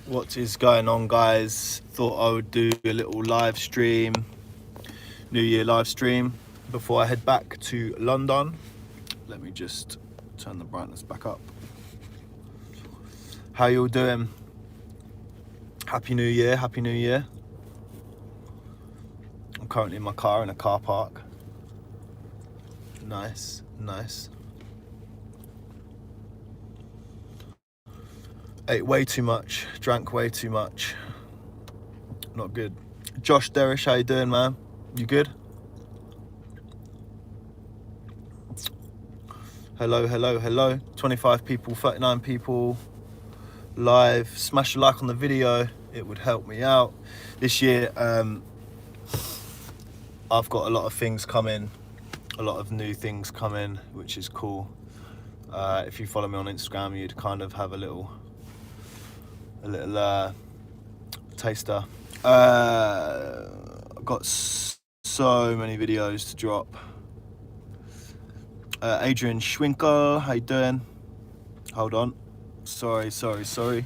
What is going on, guys? Thought I would do a little live stream, New Year live stream before I head back to London. Let me just turn the brightness back up. How you all doing? Happy New Year, Happy New Year. I'm currently in my car in a car park. Nice, nice. Ate way too much, drank way too much. Not good. Josh Derish, how you doing, man? You good? Hello, hello, hello. 25 people, 39 people live. Smash a like on the video, it would help me out. This year, I've got a lot of things coming, a lot of new things coming, which is cool. If you follow me on Instagram, you'd kind of have a little taster. I've got so many videos to drop. Adrian Schwinkel, how you doing? Hold on. Sorry. Wojtek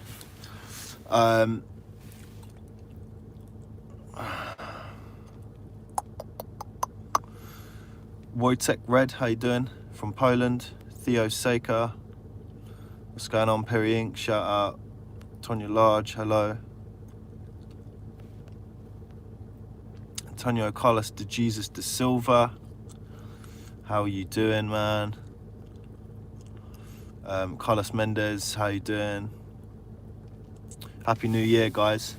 Red, how you doing? From Poland. Theo Saker. What's going on, Perry Inc? Shout out. Tonya Large, hello. Antonio Carlos de Jesus de Silva, how are you doing, man? Carlos Mendez, how you doing? Happy New Year, guys.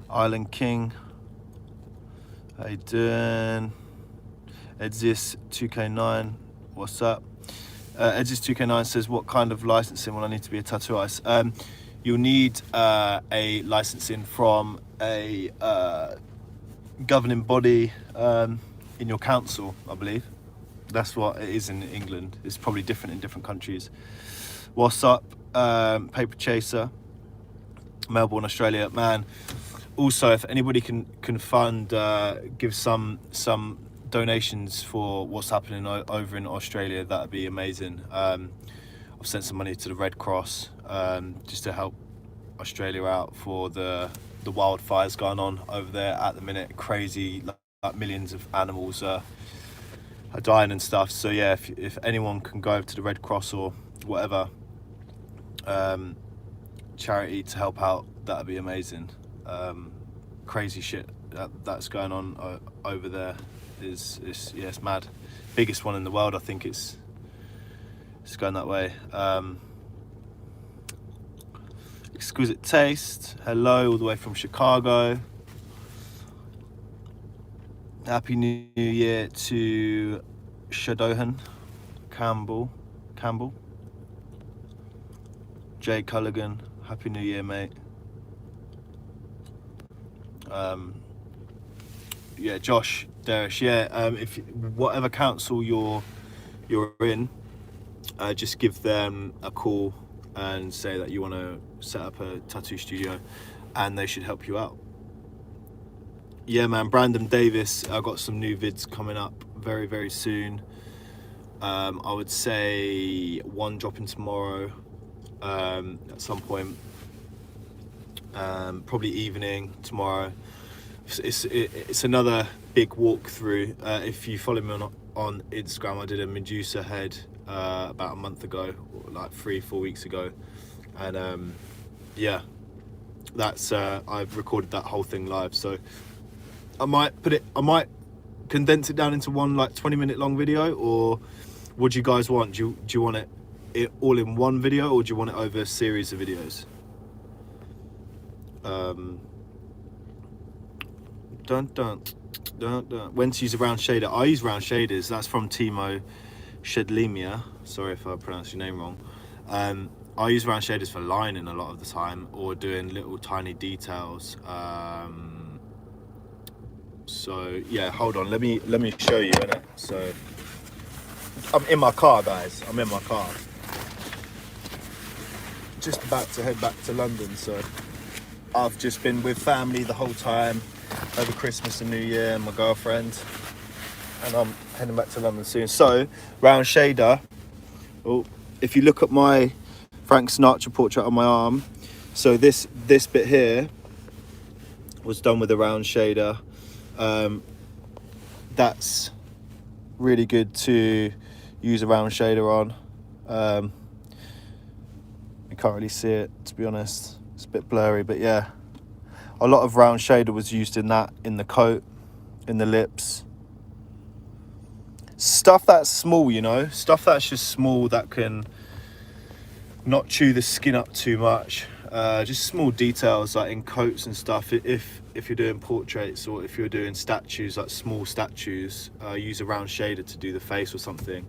Island King, how you doing? Edzis 2K9, what's up? Edzis 2K9 says, what kind of licensing will I need to be a tattoo artist? You'll need a licensing from a governing body in your council, I believe. That's what it is in England. It's probably different in different countries. What's up? Paper Chaser, Melbourne, Australia, man. Also, if anybody can fund, give some donations for what's happening over in Australia, that'd be amazing. I've sent some money to the Red Cross just to help Australia out for the wildfires going on over there at the minute. Crazy, like millions of animals are dying and stuff. So yeah, if anyone can go over to the Red Cross or whatever charity to help out, that'd be amazing. Crazy shit that's going on over there is it's mad. Biggest one in the world, I think it's going that way. Exquisite Taste, hello, all the way from Chicago. Happy New Year to Shadohan Campbell, Jay Culligan, Happy New Year, mate. Yeah, Josh Derish, yeah. If whatever council you're in, just give them a call and say that you want to set up a tattoo studio, and they should help you out. Yeah, man. Brandon Davis, I got some new vids coming up very, very soon. I would say one dropping tomorrow at some point. Probably evening tomorrow. It's another big walkthrough. If you follow me on Instagram, I did a Medusa head about a month ago, like 3-4 weeks ago, and yeah, that's I've recorded that whole thing live. So I might condense it down into one like 20-minute long video, or what do you guys want? Do you want it all in one video, or do you want it over a series of videos? When to use a round shader? I use round shaders. That's from Timo Shedlimia. Sorry if I pronounced your name wrong. I use round shaders for lining a lot of the time, or doing little tiny details. So yeah, hold on. Let me show you innit? So I'm in my car, guys. I'm in my car. Just about to head back to London. So I've just been with family the whole time over Christmas and New Year, and my girlfriend. and I'm heading back to London soon. So round shader. Oh, if you look at my Frank Sinatra portrait on my arm, so this bit here was done with a round shader. That's really good to use a round shader on. You can't really see it, to be honest. It's a bit blurry, but yeah, a lot of round shader was used in that, in the coat, in the lips. Stuff that's small, you know, stuff that's just small, that can not chew the skin up too much. Just small details like in coats and stuff. If you're doing portraits, or if you're doing statues, like small statues, use a round shader to do the face or something,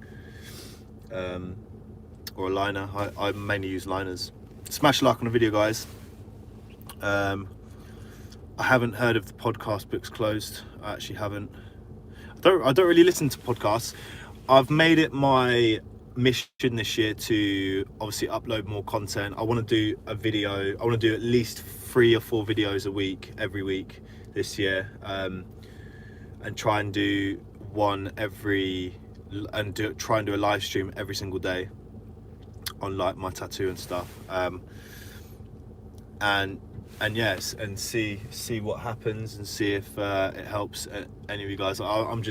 or a liner. I mainly use liners. Smash a like on the video, guys. I haven't heard of the podcast Books Closed. I actually haven't. I don't really listen to podcasts. I've made it my mission this year to obviously upload more content. I want to do a video. I want to do at least 3 or 4 videos a week, every week this year, and try and do one every, and try and do a live stream every single day on like my tattoo and stuff. And yes, and see what happens, and see if it helps any of you guys. I'm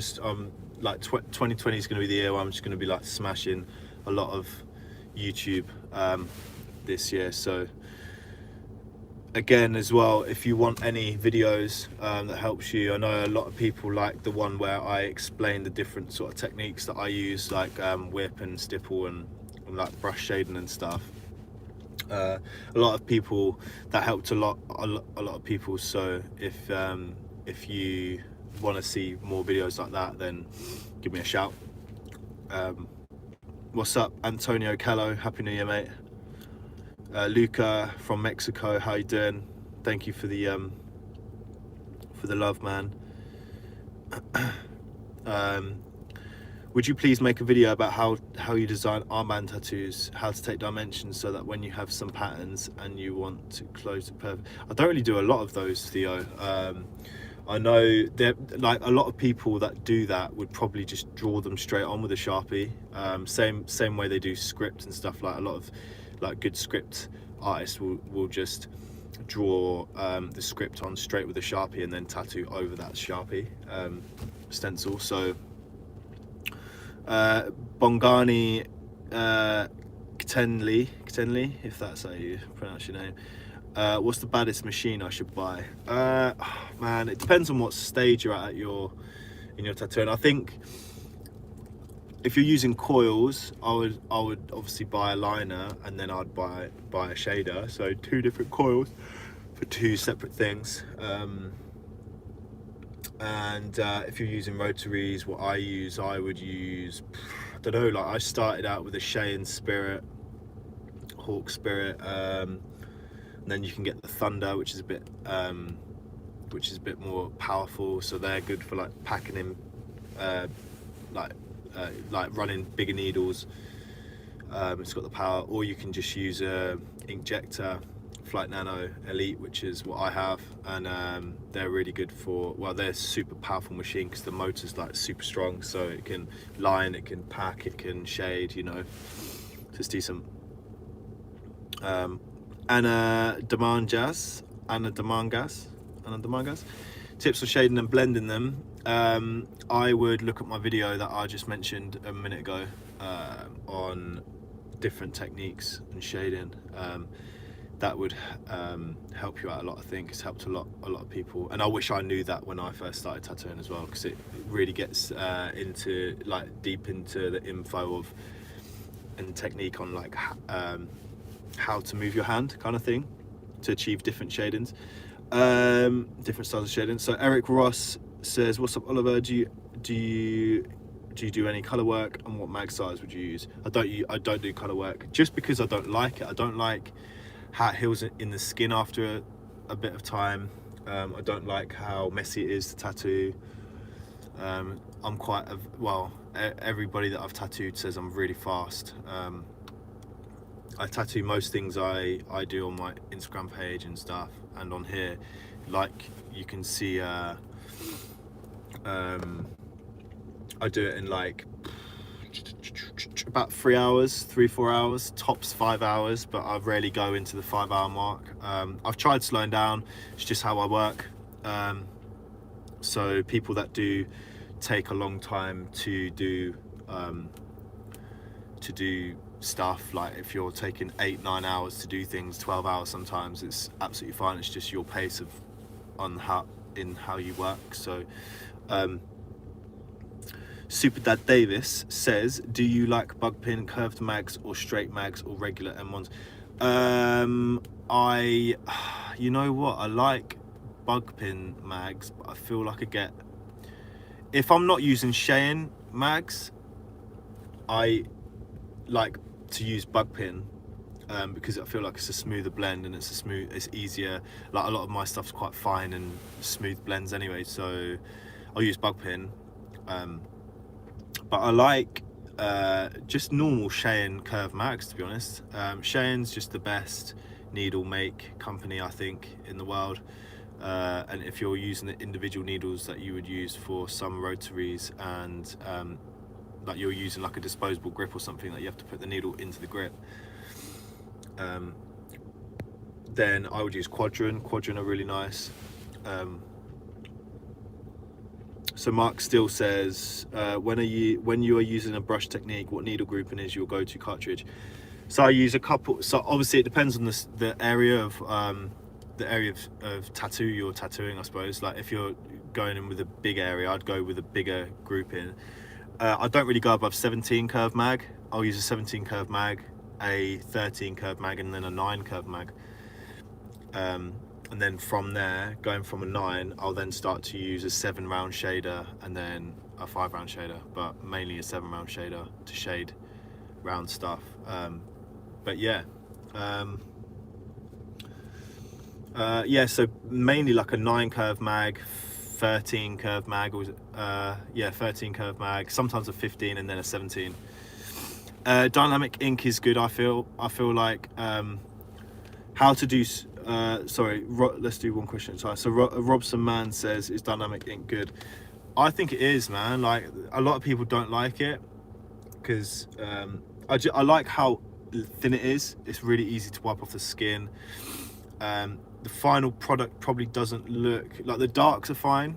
like 2020 is going to be the year where I'm just going to be like smashing a lot of YouTube this year. So again, as well, if you want any videos that helps you, I know a lot of people like the one where I explain the different sort of techniques that I use, like whip and stipple and like brush shading and stuff. A lot of people, that helped a lot of people. So if you want to see more videos like that, then give me a shout. What's up, Antonio Callo? Happy New Year, mate. Luca from Mexico, how you doing? Thank you for the love, man. Would you please make a video about how you design armband tattoos, how to take dimensions so that when you have some patterns and you want to close it perfect? I don't really do a lot of those, Theo. I know there, like, a lot of people that do that would probably just draw them straight on with a Sharpie. Same way they do script and stuff. Like a lot of like good script artists will just draw the script on straight with a Sharpie and then tattoo over that Sharpie stencil. So Bongani Ktenli, if that's how you pronounce your name. What's the baddest machine I should buy? Man, it depends on what stage you're at in your tattoo. And I think if you're using coils, I would obviously buy a liner, and then I'd buy a shader. So 2 different coils for 2 separate things. And if you're using rotaries, what I would use, I don't know, like I started out with a Cheyenne Spirit, Hawk Spirit, and then you can get the Thunder, which is a bit more powerful. So they're good for like packing in, like running bigger needles. It's got the power. Or you can just use a Inkjector Flight Nano Elite, which is what I have, and they're really good for, well, they're a super powerful machine because the motor's like super strong, so it can line, it can pack, it can shade, you know, just decent. Anna Demangas, tips for shading and blending them. I would look at my video that I just mentioned a minute ago on different techniques and shading. That would help you out a lot. I think it's helped a lot of people, and I wish I knew that when I first started tattooing as well, because it really gets into like deep into the info of and technique on like how to move your hand, kind of thing, to achieve different shadings, different styles of shading. So Eric Ross says, what's up, Oliver? Do you do any color work, and what mag size would you use? I don't do color work, just because I don't like it. I don't like how it heals in the skin after a bit of time. I don't like how messy it is to tattoo. I'm quite well, everybody that I've tattooed says I'm really fast. I tattoo most things I do on my Instagram page and stuff, and on here, like you can see I do it in like about 3 hours, 3-4 hours, tops 5 hours, but I rarely go into the 5 hour mark. I've tried slowing down, it's just how I work. So people that do take a long time to do stuff, like if you're taking 8-9 hours to do things, 12 hours sometimes, it's absolutely fine. It's just your pace of how you work. So Super Dad Davis says, do you like bug pin, curved mags, or straight mags, or regular M1s? You know what, I like bug pin mags, but I feel like if I'm not using Cheyenne mags, I like to use bug pin, because I feel like it's a smoother blend and it's easier. Like a lot of my stuff's quite fine and smooth blends anyway, so I'll use bug pin. But I like just normal Cheyenne curve mags, to be honest. Cheyenne's just the best needle make company, I think, in the world. And if you're using the individual needles that you would use for some rotaries, and like you're using like a disposable grip or something that you have to put the needle into the grip, then I would use Quadrant. Quadrant are really nice. So Mark still says, when you are using a brush technique, what needle grouping is your go-to cartridge? So I use a couple. So obviously it depends on the area of tattoo you're tattooing, I suppose. Like if you're going in with a big area, I'd go with a bigger grouping. I don't really go above 17 curve mag. I'll use a 17 curve mag, a 13 curve mag, and then a 9 curve mag. And then from there, going from a 9, I'll then start to use a 7 round shader and then a 5 round shader, but mainly a 7 round shader to shade round stuff. But yeah, so mainly like a 9 curve mag, 13 curve mag, or 13 curve mag, sometimes a 15 and then a 17. Dynamic ink is good, I feel like. How to do let's do one question at a time. So Robson Man says, is dynamic ink good? I think it is, man. Like a lot of people don't like it because I like how thin it is. It's really easy to wipe off the skin. The final product probably doesn't look like, the darks are fine,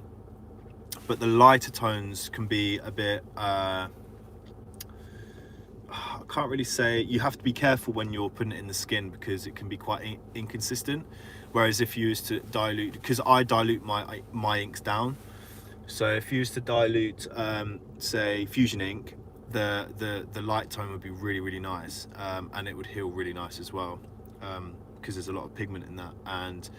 but the lighter tones can be a bit I can't really say. You have to be careful when you're putting it in the skin because it can be quite inconsistent. Whereas if you used to dilute, because I dilute my inks down, so if you used to dilute say Fusion ink, the light tone would be really nice, and it would heal really nice as well, because there's a lot of pigment in that. And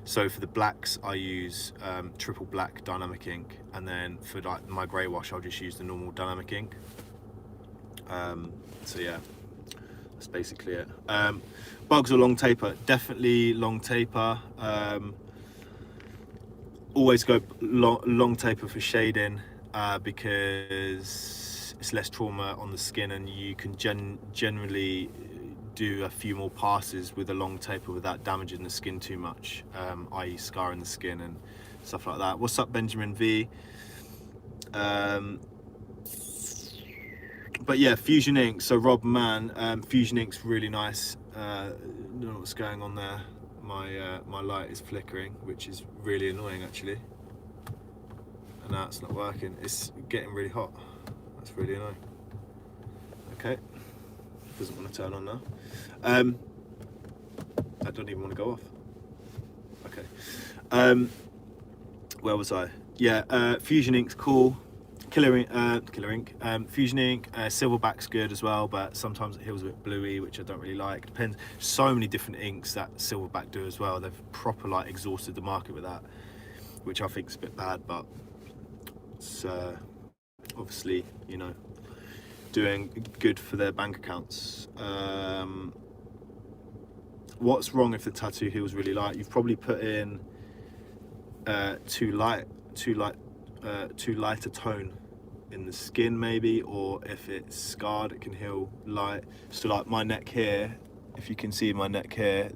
so for the blacks I use triple black dynamic ink, and then for like my grey wash I'll just use the normal dynamic ink. So yeah, that's basically it. Bugs or long taper? Definitely long taper. Always go long taper for shading, because it's less trauma on the skin, and you can generally do a few more passes with a long taper without damaging the skin too much, i.e. scarring the skin and stuff like that. What's up, Benjamin V? But yeah, Fusion ink. So Rob Man, Fusion ink's really nice. Don't know what's going on there. My light is flickering, which is really annoying actually. And now it's not working. It's getting really hot. That's really annoying. Okay, doesn't want to turn on now. I don't even want to go off. Okay. Where was I? Yeah, Fusion ink's cool. Killer ink. Fusion ink, Silverback's good as well, but sometimes it feels a bit bluey, which I don't really like. Depends. So many different inks that Silverback do as well. They've proper like exhausted the market with that, which I think is a bit bad, but it's obviously, you know, doing good for their bank accounts. What's wrong if the tattoo heals really light? You've probably put in too light a tone in the skin maybe, or if it's scarred it can heal light. So like my neck here, if you can see my neck here,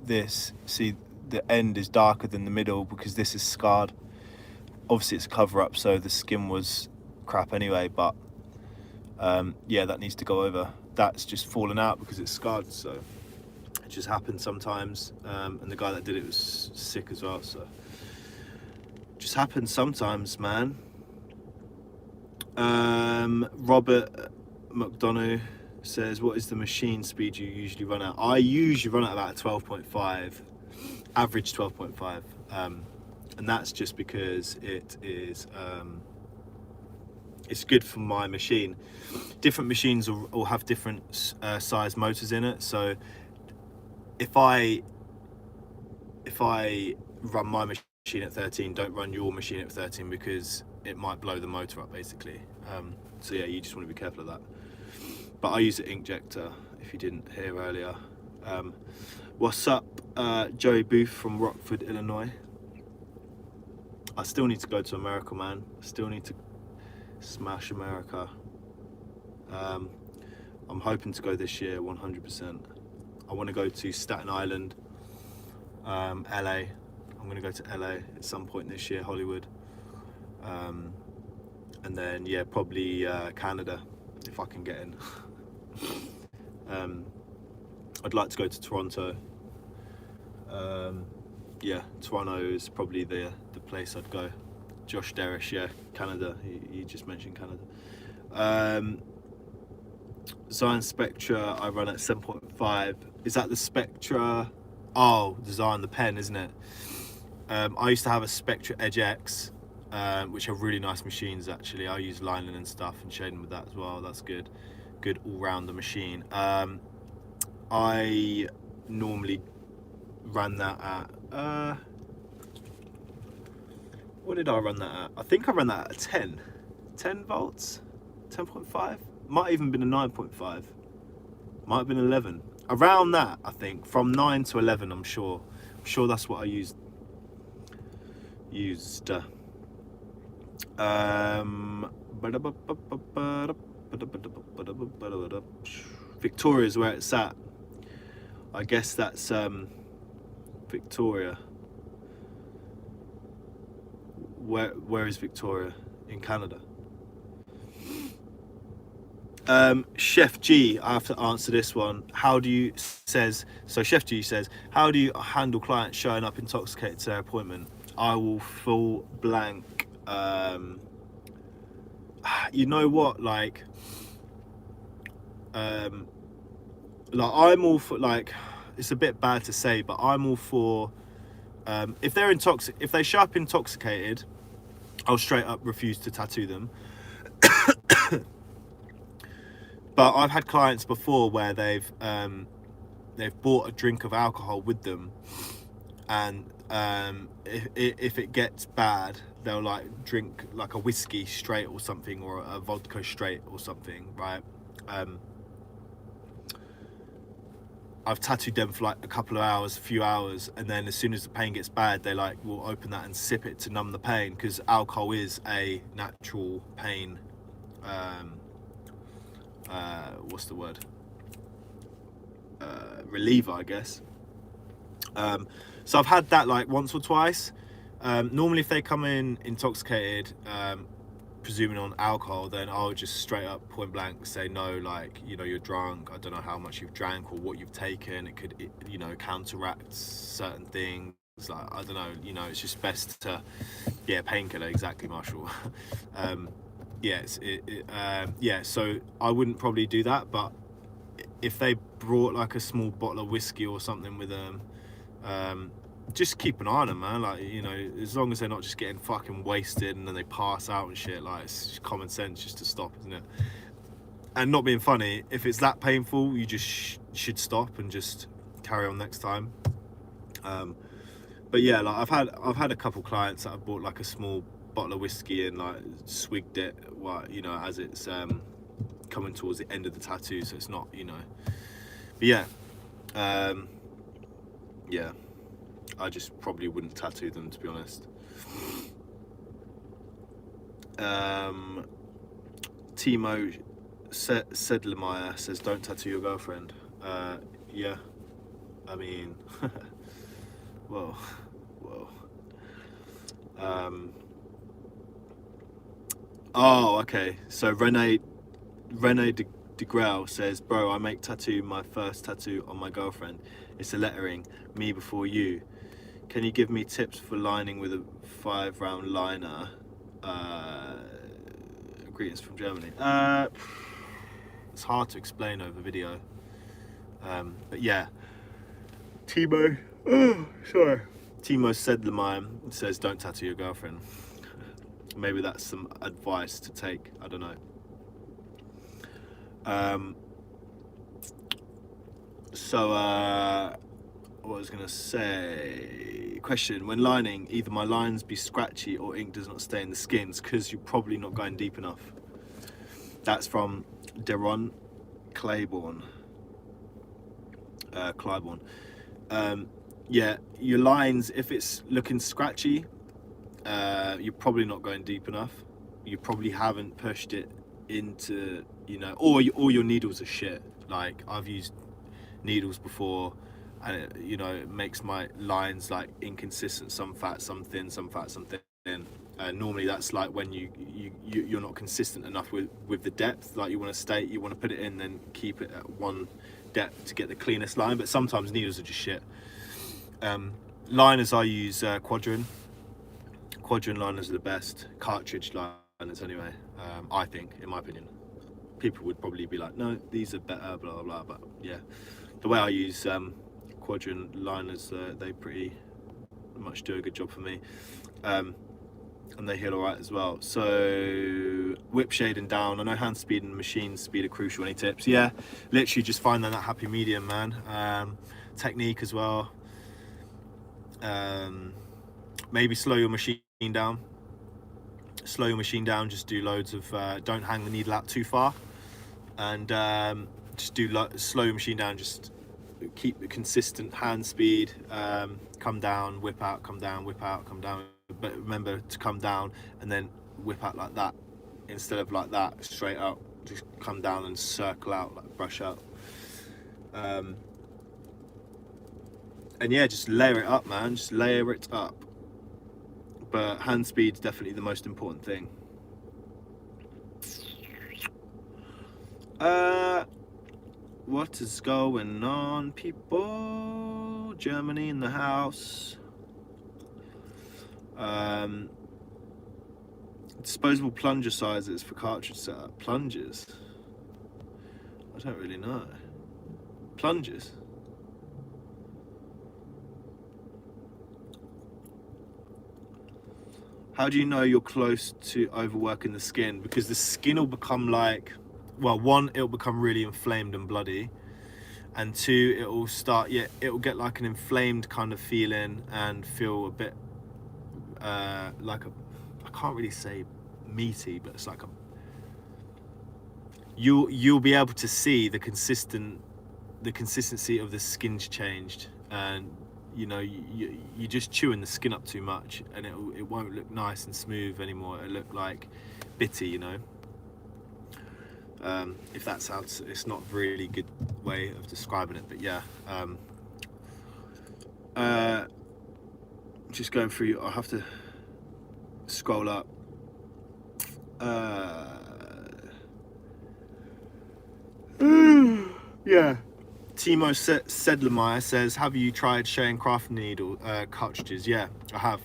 see the end is darker than the middle because this is scarred. Obviously it's a cover up, so the skin was crap anyway, but Yeah, that needs to go over. That's just fallen out because it's scarred, so it just happens sometimes. And the guy that did it was sick as well, so it just happens sometimes, man. Robert McDonough says, what is the machine speed you usually run at? I usually run at about 12.5, average 12.5, and that's just because it is it's good for my machine. Different machines will have different size motors in it, so if I run my machine at 13, don't run your machine at 13 because it might blow the motor up, basically. So yeah, you just want to be careful of that. But I use an inkjector, if you didn't hear earlier. What's up, Joey Booth from Rockford, Illinois. I still need to go to America, man. I still need to smash America. I'm hoping to go this year, 100%. I want to go to Staten Island, LA. I'm going to go to LA at some point this year, Hollywood. And then, yeah, probably Canada, if I can get in. I'd like to go to Toronto. Yeah, Toronto is probably the place I'd go. Josh Derish, yeah, Canada. He just mentioned Canada. Zion Spectra, I run at 7.5. Is that the Spectra? Oh, the Zion, the pen, isn't it? I used to have a Spectra Edge X, which are really nice machines, actually. I use lining and stuff and shading with that as well. That's good. Good all-rounder machine. I normally ran that at... what did I run that at? I think I ran that at 10 volts, 10.5. Might even been a 9.5. Might have been 11. Around that, I think. From 9 to 11, I'm sure. I'm sure that's what I used. Victoria is where it's at. I guess that's Victoria. Where is Victoria? In Canada. Chef G, I have to answer this one. Chef G says, how do you handle clients showing up intoxicated to their appointment? I will full blank. You know what, like I'm all for, like, it's a bit bad to say, but I'm all for, if they show up intoxicated, I'll straight up refuse to tattoo them. But I've had clients before where they've bought a drink of alcohol with them, and if it gets bad, they'll like drink like a whiskey straight or something, or a vodka straight or something, right? I've tattooed them for like a few hours, and then as soon as the pain gets bad, they like will open that and sip it to numb the pain, because alcohol is a natural pain what's the word, reliever, I guess. So I've had that like once or twice. Normally if they come in intoxicated, presuming on alcohol, then I'll just straight up point blank say, no, like, you know, you're drunk, I don't know how much you've drank or what you've taken, it could, you know, counteract certain things, like, I don't know, you know, it's just best to, yeah, painkiller, exactly, Marshall. Yeah, so I wouldn't probably do that, but if they brought like a small bottle of whiskey or something with them, just keep an eye on them, man. Like, you know, as long as they're not just getting fucking wasted and then they pass out and shit, like, it's just common sense just to stop, isn't it? And not being funny, if it's that painful, you just should stop and just carry on next time. But yeah, like I've had a couple clients that have bought like a small bottle of whiskey and like swigged it, well, you know, as it's coming towards the end of the tattoo, so it's not, you know. But yeah, yeah, I just probably wouldn't tattoo them, to be honest. Timo Sedlemeyer says, don't tattoo your girlfriend. Yeah, I mean, whoa. Oh, okay. So Renee Rene de Grell says, bro, I make my first tattoo on my girlfriend. It's a lettering, me before you. Can you give me tips for lining with a 5-round liner? Greetings from Germany. It's hard to explain over video. But yeah, Timo Sedlermeyer says, don't tattoo your girlfriend. Maybe that's some advice to take, I don't know. What I was gonna say, question, when lining, either my lines be scratchy or ink does not stay in the skins because you're probably not going deep enough. That's from Deron Claiborne. Yeah, your lines, if it's looking scratchy, you're probably not going deep enough. You probably haven't pushed it into, you know, or your needles are shit. Like, I've used needles before, and it, you know, it makes my lines like inconsistent, some fat, some thin, some fat, some thin. Normally that's like when you're not consistent enough with the depth. Like, you want to put it in, then keep it at one depth to get the cleanest line. But sometimes needles are just shit. Liners, I use Quadrin liners are the best. Cartridge liners anyway, I think, in my opinion. People would probably be like, no, these are better, blah blah blah, but yeah, the way I use Quadrin liners, they pretty much do a good job for me, and they heal alright as well. So whip shading down, I know hand speed and machine speed are crucial. Any tips? Yeah, literally just find that happy medium, man. Technique as well. Maybe slow your machine down, just do loads of don't hang the needle out too far, and just slow your machine down, just keep the consistent hand speed, come down, whip out, come down, whip out, come down, but remember to come down and then whip out like that instead of like that straight out. Just come down and circle out, like brush out, and yeah, just layer it up, man, just layer it up. But hand speed's definitely the most important thing. What is going on, people? Germany in the house. Disposable plunger sizes for cartridge setup. Plungers? I don't really know. Plungers? How do you know you're close to overworking the skin? Because the skin will become like, well, one, it'll become really inflamed and bloody, and two, it'll start, it'll get like an inflamed kind of feeling and feel a bit like I can't really say meaty, but it's like you'll be able to see the consistency of the skin's changed, and you know, you're just chewing the skin up too much, and it won't look nice and smooth anymore. It'll look like bitty, you know. If that sounds, it's not a really good way of describing it, but yeah. Just going through, I'll have to scroll up. Yeah. Timo Sedlermeyer says, have you tried Shane craft needle cartridges? Yeah, I have.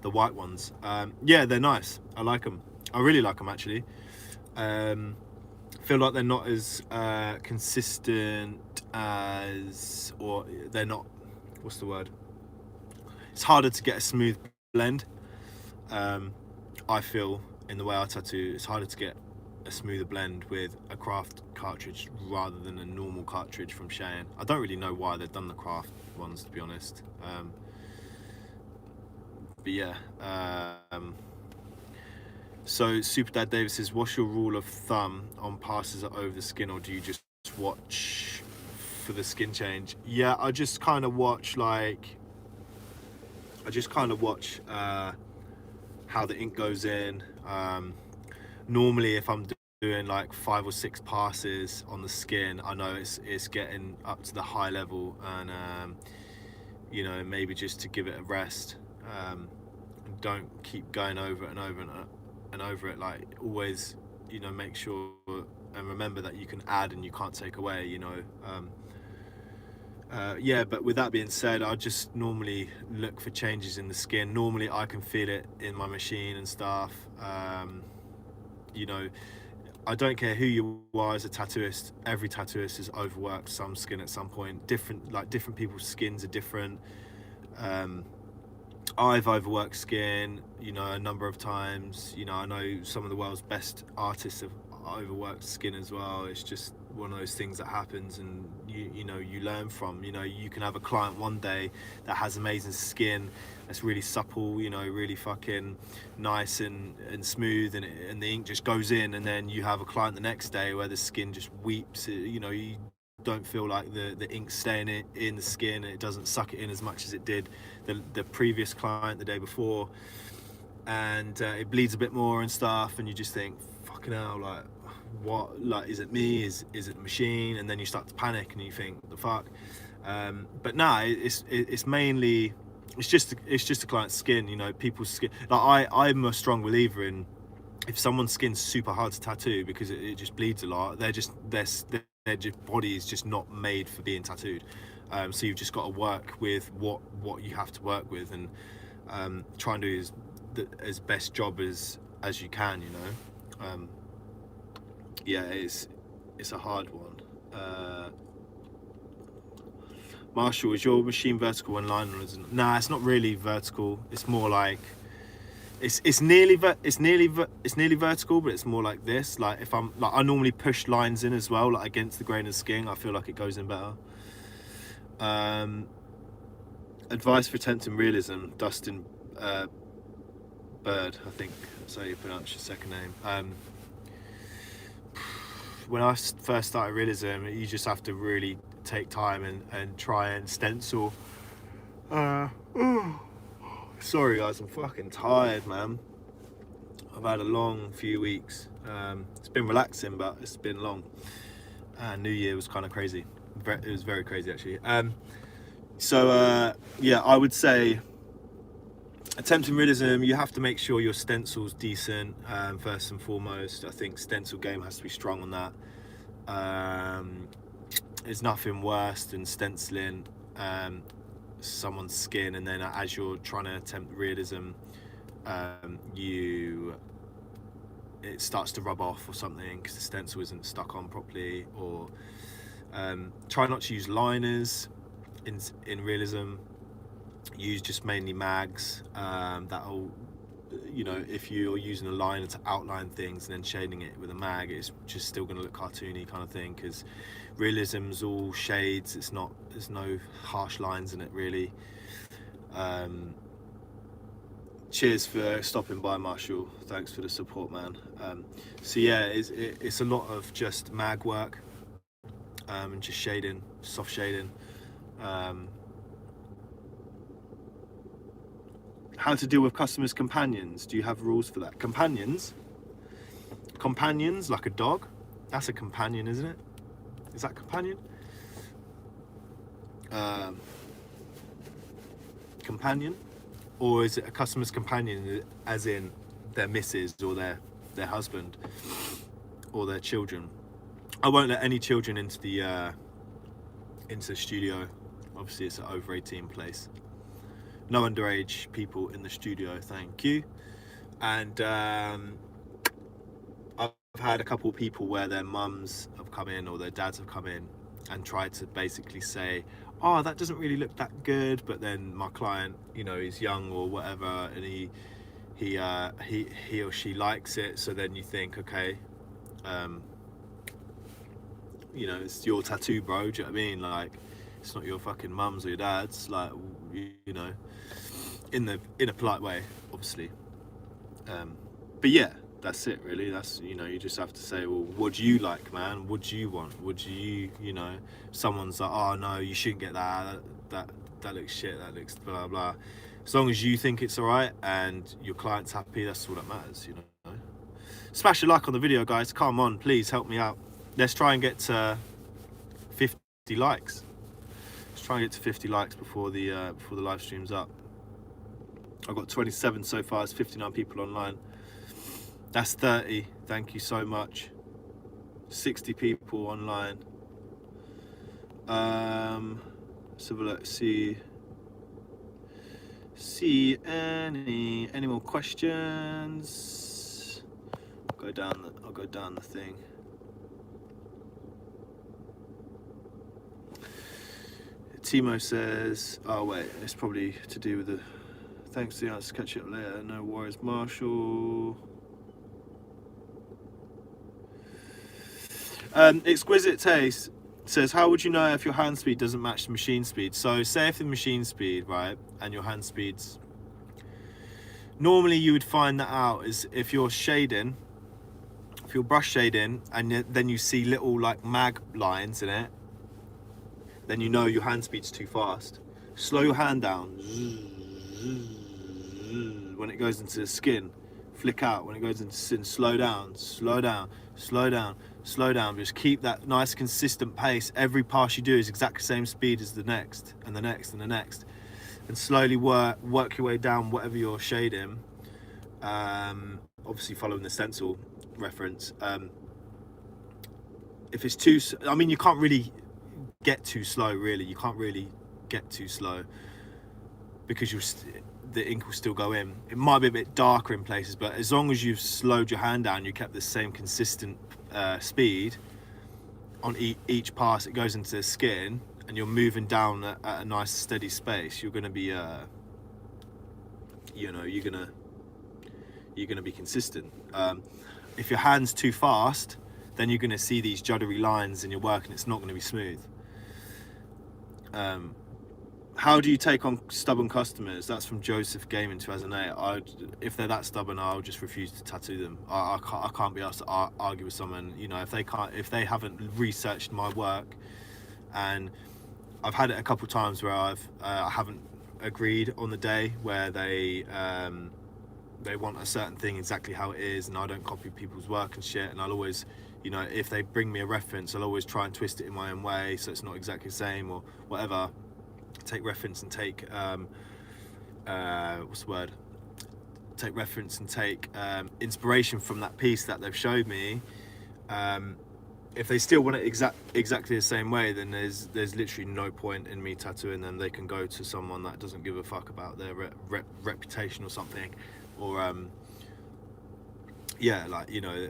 The white ones. Yeah, they're nice. I like them. I really like them, actually. Feel like they're not as consistent as, or they're not, what's the word? It's harder to get a smooth blend. I feel, in the way I tattoo, it's harder to get a smoother blend with a craft cartridge rather than a normal cartridge from Shane. I don't really know why they've done the craft ones, to be honest. But yeah. So Super Dad Davis says, what's your rule of thumb on passes that over the skin, or do you just watch for the skin change? Yeah, I just kind of watch how the ink goes in. Normally, if I'm doing like 5 or 6 passes on the skin, I know it's getting up to the high level, and you know, maybe just to give it a rest, and don't keep going over it and over and over it. Like, always, you know, make sure and remember that you can add and you can't take away, you know. Yeah, but with that being said, I just normally look for changes in the skin. Normally I can feel it in my machine and stuff. You know, I don't care who you are as a tattooist. Every tattooist has overworked some skin at some point. Different people's skins are different. I've overworked skin, you know, a number of times. You know, I know some of the world's best artists have overworked skin as well. It's just one of those things that happens, and you know, you learn from. You know, you can have a client one day that has amazing skin, that's really supple, you know, really fucking nice and smooth, and the ink just goes in, and then you have a client the next day where the skin just weeps. You know, you don't feel like the ink staying in the skin, and it doesn't suck it in as much as it did the previous client the day before, and it bleeds a bit more and stuff, and you just think, fucking hell, like, what, like, is it me, is it the machine? And then you start to panic and you think, the fuck. But nah, it's mainly, it's just a client's skin, you know, people's skin. Like I'm a strong believer in, if someone's skin's super hard to tattoo because it just bleeds a lot, their body is just not made for being tattooed. So you've just got to work with what you have to work with, and try and do as best job as you can, you know. Yeah, it's a hard one. Marshall, is your machine vertical and line, or is it? Nah, it's not really vertical. It's more like it's nearly vertical, but it's more like this. Like, if I'm like, I normally push lines in as well, like against the grain of skin. I feel like it goes in better. Advice for attempting realism, Dustin Bird, I think that's how you pronounce your second name. When I first started realism, you just have to really take time and try and stencil. Sorry guys, I'm fucking tired, man. I've had a long few weeks. It's been relaxing, but it's been long. New Year was kind of crazy. It was very crazy, actually. Yeah, I would say attempting realism, you have to make sure your stencil's decent, first and foremost. I think stencil game has to be strong on that. There's nothing worse than stenciling someone's skin, and then as you're trying to attempt realism, it starts to rub off or something because the stencil isn't stuck on properly. Or try not to use liners in realism. Use just mainly mags. That'll, you know, if you're using a liner to outline things and then shading it with a mag, it's just still going to look cartoony kind of thing, because realism's all shades. There's no harsh lines in it really. Cheers for stopping by, Marshall. Thanks for the support, man. So yeah, it's a lot of just mag work, and just shading, soft shading. How to deal with customers' companions. Do you have rules for that? Companions, like a dog. That's a companion, isn't it? Is that companion? Companion, or is it a customer's companion as in their missus or their husband or their children? I won't let any children into the studio. Obviously, it's an over 18 place. No underage people in the studio, thank you. And I've had a couple of people where their mums have come in or their dads have come in and tried to basically say, oh, that doesn't really look that good, but then my client, you know, is young or whatever, and he or she likes it. So then you think, okay, you know, it's your tattoo, bro. Do you know what I mean? Like, it's not your fucking mums or your dad's. Like, you know, in a polite way, obviously. But yeah, that's it really. That's, you know, you just have to say, well, what do you like, man? What do you want? What do you know, someone's like, oh no, you shouldn't get that looks shit, that looks blah blah. As long as you think it's all right and your client's happy, that's all that matters, you know. Smash a like on the video, guys. Come on, please help me out. Let's try and get to 50 likes. Let's try and get to 50 likes before the live stream's up. I've got 27 so far. It's 59 people online. That's 30. Thank you so much. 60 people online. Let's have a look. See any more questions? I'll go down the thing. Timo says, oh wait, it's probably to do with the, thanks to the answer, catch it later, no worries, Marshall. Exquisite Taste says, how would you know if your hand speed doesn't match the machine speed? So say if the machine speed, right, and your hand speeds, normally you would find that out is if you're shading, if you're brush shading, and then you see little like mag lines in it, then you know your hand speed's too fast. Slow your hand down. When it goes into the skin, flick out. When it goes into skin, slow down, slow down, slow down, slow down. Just keep that nice consistent pace. Every pass you do is exactly the same speed as the next, and the next, and the next. And slowly work your way down whatever you're shading. Obviously following the stencil reference. If it's too, I mean, you can't really get too slow, really. You can't really get too slow because the ink will still go in. It might be a bit darker in places, but as long as you've slowed your hand down, you kept the same consistent speed on each pass it goes into the skin, and you're moving down at a nice steady space, you're going to be you're going to be consistent. If your hand's too fast, then you're going to see these juddery lines in your work and it's not going to be smooth. How do you take on stubborn customers? That's from Joseph Gaming 2008. If they're that stubborn, I'll just refuse to tattoo them. I can't be asked to argue with someone. You know, if they haven't researched my work, and I've had it a couple of times where I haven't agreed on the day, where they want a certain thing exactly how it is, and I don't copy people's work and shit. And I'll always, you know, if they bring me a reference, I'll always try and twist it in my own way so it's not exactly the same or whatever. Take reference and take what's the word? Take reference and take inspiration from that piece that they've showed me. If they still want it exactly the same way, then there's literally no point in me tattooing them. They can go to someone that doesn't give a fuck about their reputation or something, or yeah, like, you know,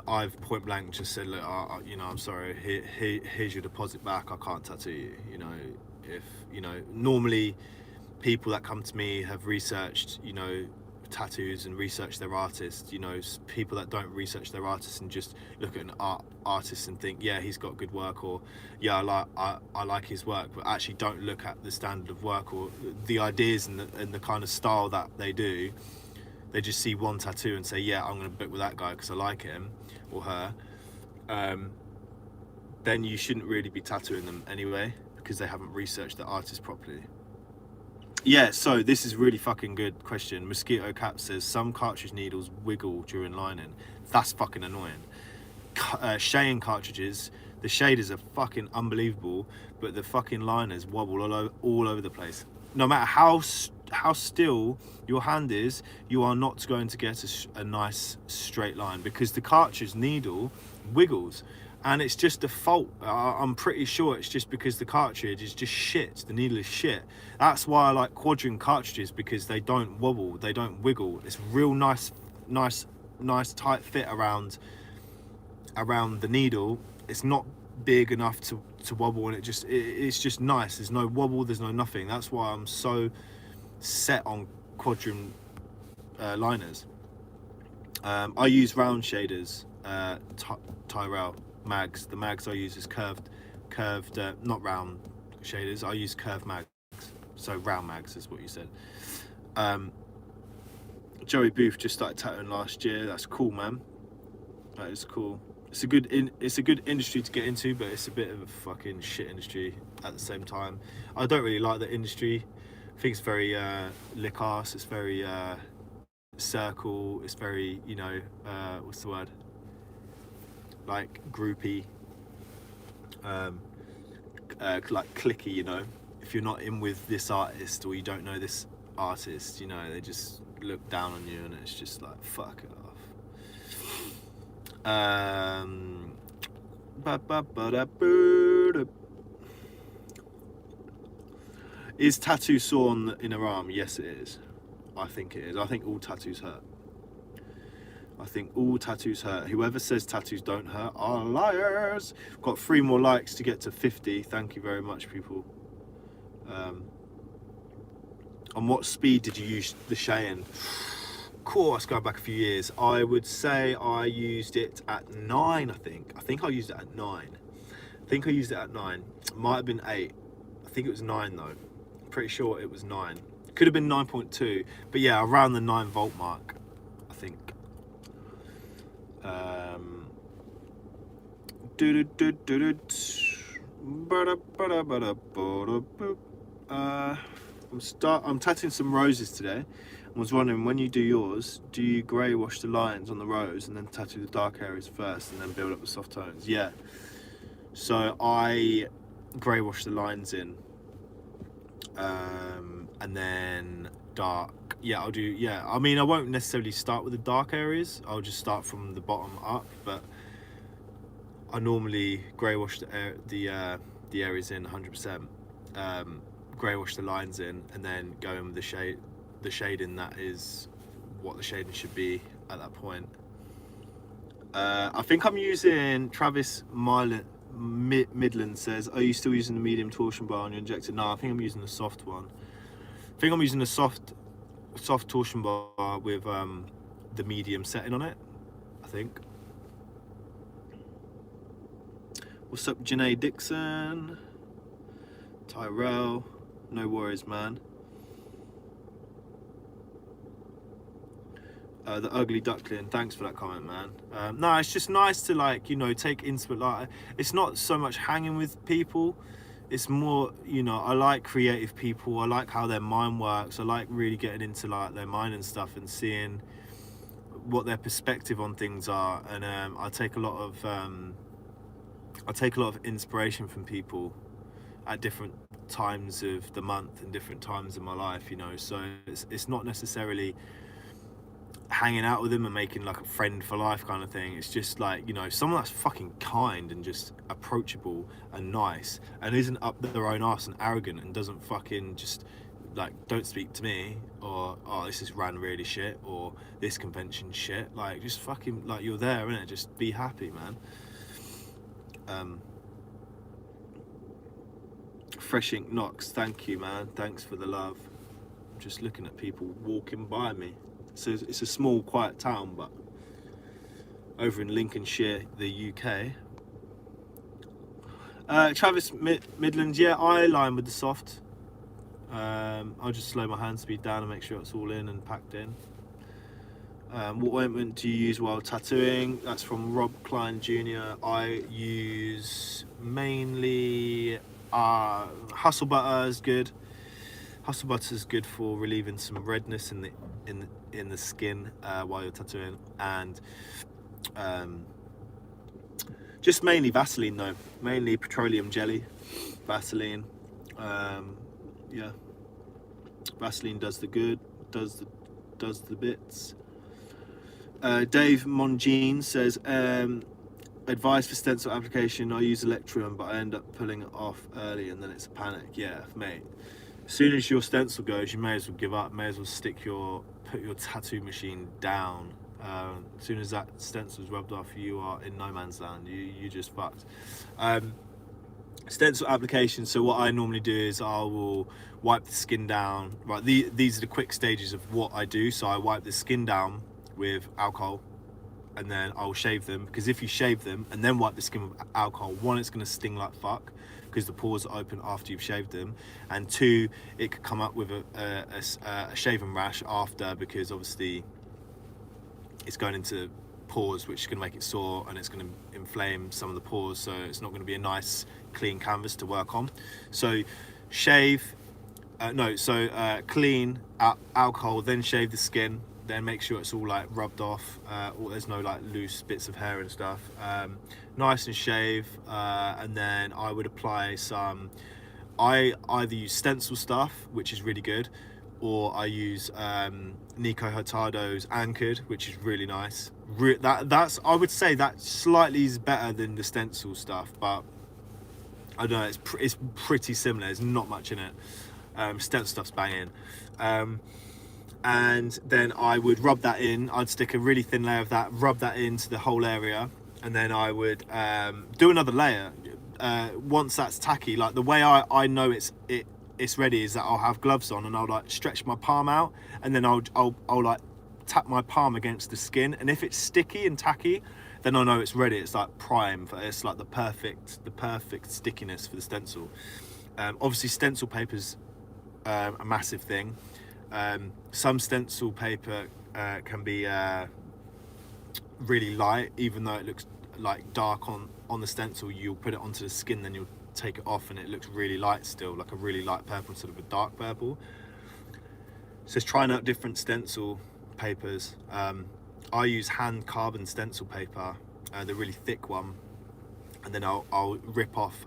I've point blank just said, look, you know, I'm sorry, here's your deposit back, I can't tattoo you. You know, if, you know, normally people that come to me have researched, you know, tattoos and research their artist. You know, people that don't research their artist and just look at an artist and think, yeah, he's got good work, or yeah, I like his work, but actually don't look at the standard of work or the ideas and the kind of style that they do. They just see one tattoo and say, yeah, I'm going to book with that guy because I like him or her. Then you shouldn't really be tattooing them anyway, because they haven't researched the artist properly. Yeah, so this is really fucking good question. Mosquito Cap says, some cartridge needles wiggle during lining. That's fucking annoying. Shaying cartridges, the shaders are fucking unbelievable, but the fucking liners wobble all over the place. No matter how still your hand is, you are not going to get a nice straight line, because the cartridge needle wiggles. And it's just a fault. I'm pretty sure it's just because the cartridge is just shit. The needle is shit. That's why I like quadrant cartridges, because they don't wobble, they don't wiggle. It's real nice tight fit around the needle. It's not big enough to wobble, and it's just nice. There's no wobble, there's no nothing. That's why I'm so set on quadrant liners. I use round shaders, Tyrell mags. The mags I use is curved, not round shaders. I use curved mags, so round mags is what you said. Joey Booth just started tattooing last year. That's cool, man. That is cool. It's a good industry to get into, but it's a bit of a fucking shit industry at the same time. I don't really like the industry. I think it's very lick arse. It's very circle. It's very, you know, what's the word? Like groupy, like clicky, you know. If you're not in with this artist, or you don't know this artist, you know, they just look down on you, and it's just like, fuck it off. Is tattoo sore on the inner arm? Yes, it is. I think it is. I think all tattoos hurt. I think all tattoos hurt. Whoever says tattoos don't hurt are liars. Got 3 more likes to get to 50. Thank you very much, people. On what speed did you use the Cheyenne? Of course, going back a few years. I would say I used it at 9, I think. I think I used it at 9. Might have been 8. I think it was 9 though. I'm pretty sure it was 9. Could have been 9.2. But yeah, around the 9 volt mark, I think. I'm tattooing some roses today. I was wondering, when you do yours, do you grey wash the lines on the rose and then tattoo the dark areas first and then build up the soft tones? Yeah. So I grey wash the lines in, and then dark. Yeah, I'll do. Yeah, I mean, I won't necessarily start with the dark areas. I'll just start from the bottom up, but I normally grey wash the areas in 100%. Grey wash the lines in, and then go in with the shading that is what the shading should be at that point. I think I'm using Travis Midland says, are you still using the medium torsion bar on your injector? No, I think I'm using the soft one. I think I'm using the soft torsion bar with the medium setting on it, I think. What's up, Janae Dixon? Tyrell, no worries, man. The ugly duckling, thanks for that comment, man. No, it's just nice to, like, you know, take intimate, like, it's not so much hanging with people, it's more, you know, I like creative people, I like how their mind works, I like really getting into, like, their mind and stuff and seeing what their perspective on things are, and I take a lot of inspiration from people at different times of the month and different times in my life, you know, so it's not necessarily hanging out with them and making like a friend for life kind of thing. It's just like, you know, someone that's fucking kind and just approachable and nice and isn't up their own arse and arrogant and doesn't fucking just like, don't speak to me, or oh, this is ran really shit, or this convention shit. Like, just fucking, like, you're there, innit? Just be happy, man. Fresh Ink Knox, thank you, man. Thanks for the love. I'm just looking at people walking by me. So it's a small, quiet town, but over in Lincolnshire, the UK. Travis Midlands, yeah, I line with the soft. I'll just slow my hand speed down and make sure it's all in and packed in. What ointment do you use while tattooing? That's from Rob Klein Jr. I use mainly Hustle Butter is good. Hustle Butter is good for relieving some redness in the skin while you're tattooing, and just mainly Vaseline though, mainly petroleum jelly, Vaseline. Yeah, Vaseline does the good, does the bits. Dave Monjean says, advice for stencil application, I use Electrum but I end up pulling it off early and then it's a panic. Yeah, mate, as soon as your stencil goes, you may as well give up, may as well put your tattoo machine down. As soon as that stencil's rubbed off, you are in no man's land, you just fucked. Stencil application, so what I normally do is I will wipe the skin down. Right, these are the quick stages of what I do. So I wipe the skin down with alcohol, and then I'll shave them, because if you shave them and then wipe the skin with alcohol, one, it's going to sting like fuck because the pores are open after you've shaved them, and two, it could come up with a shaving rash after, because obviously it's going into pores, which is going to make it sore and it's going to inflame some of the pores, so it's not going to be a nice clean canvas to work on. So clean alcohol, then shave the skin, then make sure it's all like rubbed off, or there's no like loose bits of hair and stuff, nice and shave, and then I would apply some, I either use stencil stuff, which is really good, or I use Nico Hurtado's Anchored, which is really nice. That's I would say that slightly is better than the stencil stuff, but I don't know, it's pretty similar. There's not much in it. Stencil stuff's banging. And then I would rub that in. I'd stick a really thin layer of that, rub that into the whole area, and then I would do another layer. Once that's tacky, like the way I know it's ready is that I'll have gloves on and I'll like stretch my palm out, and then I'll like tap my palm against the skin, and if it's sticky and tacky, then I know it's ready. It's like prime. It's like the perfect stickiness for the stencil. Obviously stencil paper's a massive thing. Some stencil paper can be really light, even though it looks like dark on the stencil. You'll put it onto the skin, then you'll take it off and it looks really light still, like a really light purple instead of a dark purple. So it's trying out different stencil papers. I use hand carbon stencil paper, the really thick one, and then I'll rip off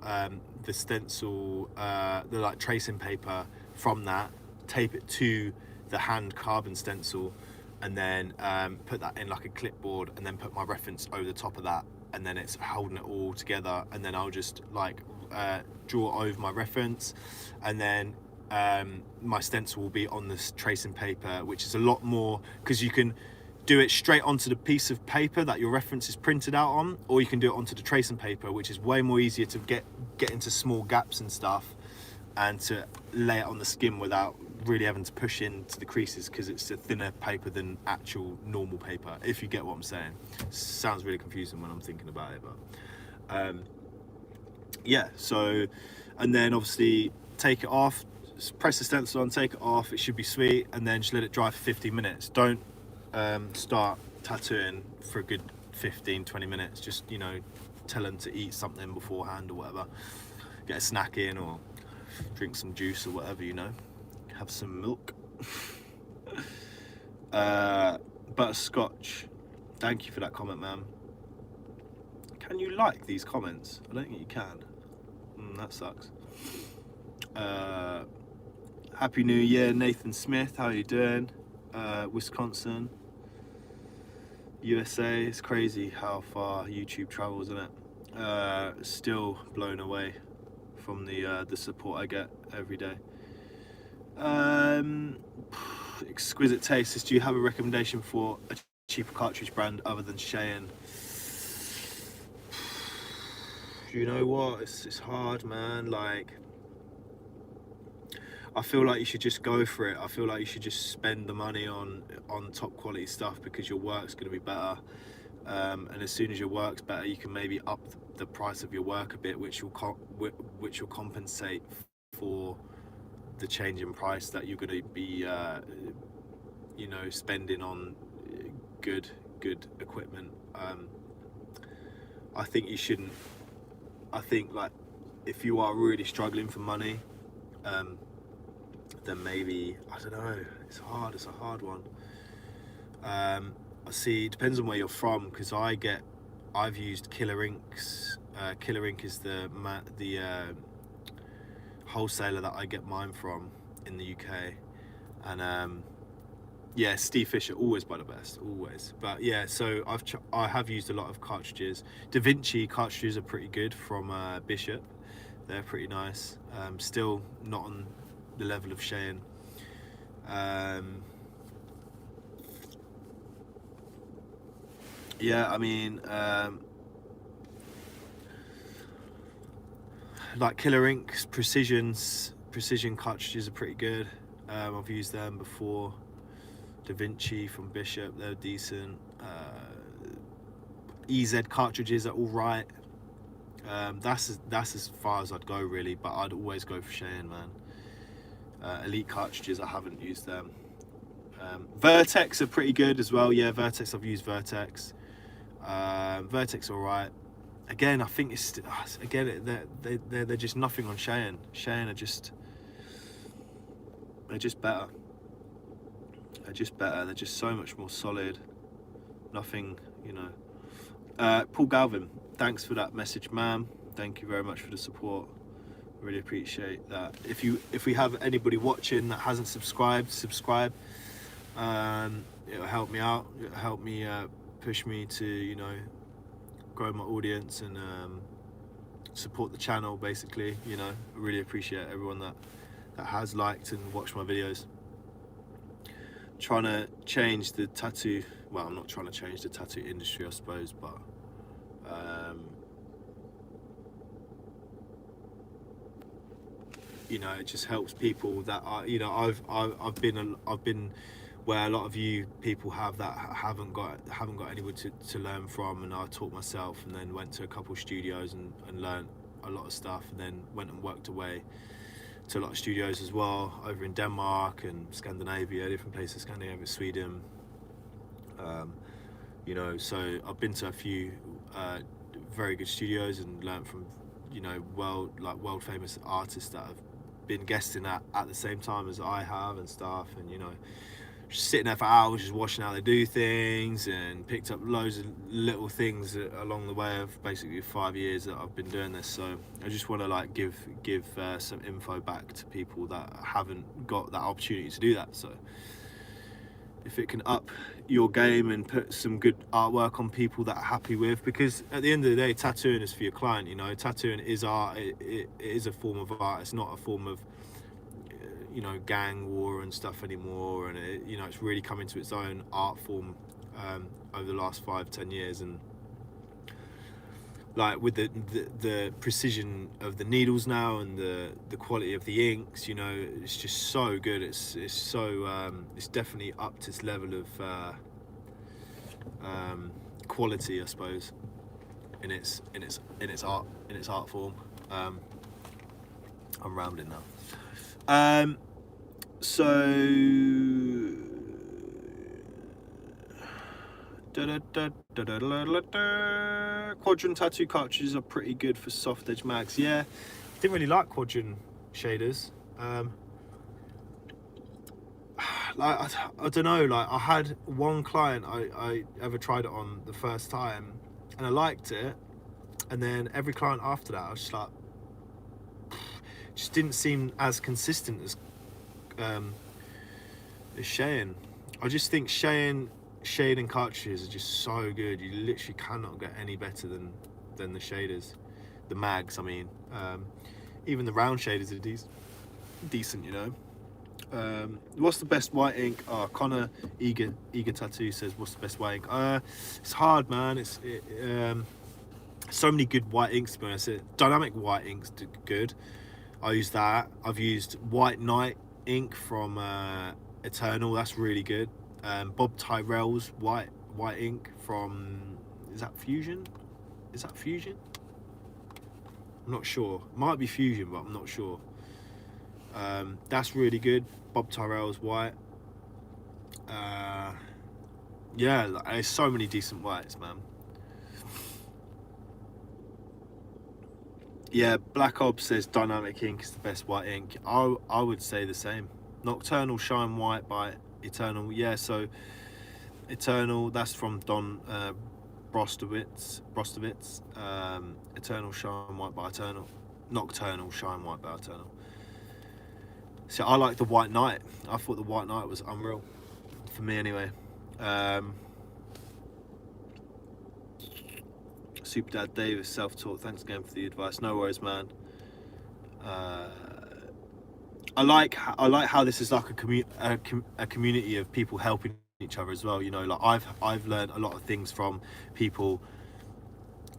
the stencil, the like tracing paper from that, tape it to the hand carbon stencil, and then put that in like a clipboard, and then put my reference over the top of that, and then it's holding it all together, and then I'll just like draw over my reference, and then my stencil will be on this tracing paper, which is a lot more, because you can do it straight onto the piece of paper that your reference is printed out on, or you can do it onto the tracing paper, which is way more easier to get into small gaps and stuff, and to lay it on the skin without really having to push into the creases, because it's a thinner paper than actual normal paper, if you get what I'm saying. Sounds really confusing when I'm thinking about it, but yeah. So, and then obviously take it off, press the stencil on, take it off, it should be sweet, and then just let it dry for 15 minutes. Don't start tattooing for a good 15-20 minutes. Just, you know, tell them to eat something beforehand or whatever, get a snack in, or drink some juice or whatever, you know, have some milk. Butterscotch, thank you for that comment, man. Can you like these comments? I don't think you can. That sucks. Happy New Year, Nathan Smith, how are you doing? Wisconsin, USA. It's crazy how far YouTube travels, isn't it? Still blown away from the support I get every day. Exquisite Tastes, do you have a recommendation for a cheaper cartridge brand other than Cheyenne? You know what, it's hard, man. Like, I feel like you should just go for it. I feel like you should just spend the money on top quality stuff, because your work's going to be better, and as soon as your work's better, you can maybe up the price of your work a bit, which will compensate for the change in price that you're going to be you know, spending on good equipment. I think you shouldn't. I think, like, if you are really struggling for money, then maybe, I don't know, it's a hard one. I see, it depends on where you're from, because I've used Killer Inks. Killer Ink is the wholesaler that I get mine from in the UK, and yeah, Steve Fisher, always by the best, always. But yeah, so I have used a lot of cartridges. Da Vinci cartridges are pretty good from Bishop. They're pretty nice. Still not on the level of Cheyenne. Yeah, I mean, like Killer Ink's precision cartridges are pretty good. I've used them before. Da Vinci from Bishop, they're decent. EZ cartridges are all right. That's as far as I'd go, really, but I'd always go for Cheyenne, man. Elite cartridges, I haven't used them. Vertex are pretty good as well. Yeah, Vertex, I've used Vertex. Vertex all right. Again, I think it's they're just nothing on Cheyenne. Cheyenne are just better. They're just better. They're just so much more solid. Nothing, you know. Paul Galvin, thanks for that message, ma'am. Thank you very much for the support. Really appreciate that. If we have anybody watching that hasn't subscribed, subscribe. It'll help me out. It'll help me push me to, you know, grow my audience and support the channel, basically. You know, I really appreciate everyone that has liked and watched my videos. Trying to change the tattoo, well, I'm not trying to change the tattoo industry, I suppose, but you know, it just helps people that are, you know, I've been where a lot of you people have that haven't got anyone to learn from, and I taught myself, and then went to a couple of studios and learned a lot of stuff, and then went and worked away to a lot of studios as well, over in Denmark and Scandinavia, different places, Scandinavia, Sweden. You know, so I've been to a few very good studios and learned from, you know, world famous artists that have been guesting at the same time as I have and stuff, and you know, just sitting there for hours just watching how they do things, and picked up loads of little things along the way of basically 5 years that I've been doing this. So I just want to like give some info back to people that haven't got that opportunity to do that. So if it can up your game and put some good artwork on people that are happy with, because at the end of the day, tattooing is for your client. You know, tattooing is art. It is a form of art. It's not a form of, you know, gang war and stuff anymore, and it, you know, it's really come into its own art form over the last 5-10 years. And like with the precision of the needles now, and the quality of the inks, you know, it's just so good. It's so it's definitely up to this level of quality, I suppose, in its art form. I'm rambling now. So quadrant tattoo cartridges are pretty good for soft edge mags. Yeah, didn't really like quadrant shaders. Like I don't know, like I had one client I ever tried it on the first time, and I liked it, and then every client after that I was just like, just didn't seem as consistent as Cheyenne. I just think Cheyenne shading cartridges are just so good. You literally cannot get any better than the shaders, the mags. I mean, even the round shaders are decent, you know. What's the best white ink? Oh, Connor Eager Tattoo says, what's the best white ink? It's hard, man. It's so many good white inks, to be honest. Dynamic white inks do good. I use that. I've used White Knight ink from Eternal. That's really good. Bob Tyrell's white ink from, is that Fusion? I'm not sure. Might be Fusion, but I'm not sure. That's really good. Bob Tyrell's white. Yeah, there's so many decent whites, man. Yeah, Black Ob says Dynamic ink is the best white ink. I would say the same. Nocturnal Shine White by Eternal. Yeah, so Eternal, that's from Don Brostowitz. Eternal Shine White by Eternal. Nocturnal Shine White by Eternal. So I like the White Knight. I thought the White Knight was unreal, for me anyway. Super Dad Davis, self-taught, thanks again for the advice. No worries, man. I like how this is like a community of people helping each other as well. You know, like I've learned a lot of things from people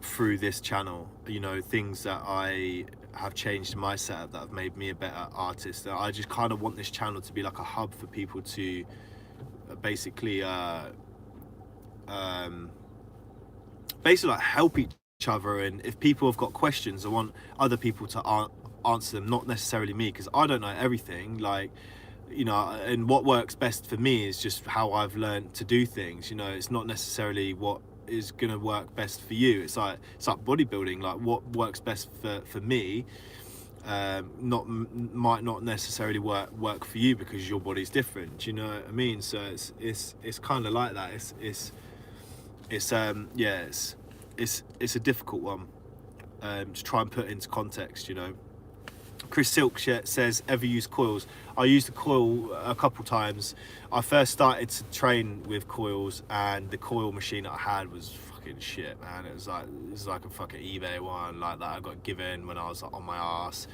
through this channel. You know, things that I have changed in my setup that have made me a better artist. I just kind of want this channel to be like a hub for people to basically basically like help each other, and if people have got questions, I want other people to answer them, not necessarily me, because I don't know everything. Like, you know, and what works best for me is just how I've learned to do things. You know, it's not necessarily what is gonna work best for you. It's like bodybuilding. Like, what works best for me might not necessarily work for you, because your body's different. You know what I mean? So it's kind of like that. It's a difficult one to try and put into context, you know. Chris Silk says, ever use coils? I used a coil a couple times. I first started to train with coils, and the coil machine that I had was fucking shit, man. It was like a fucking eBay one like that I got given when I was like, on my ass,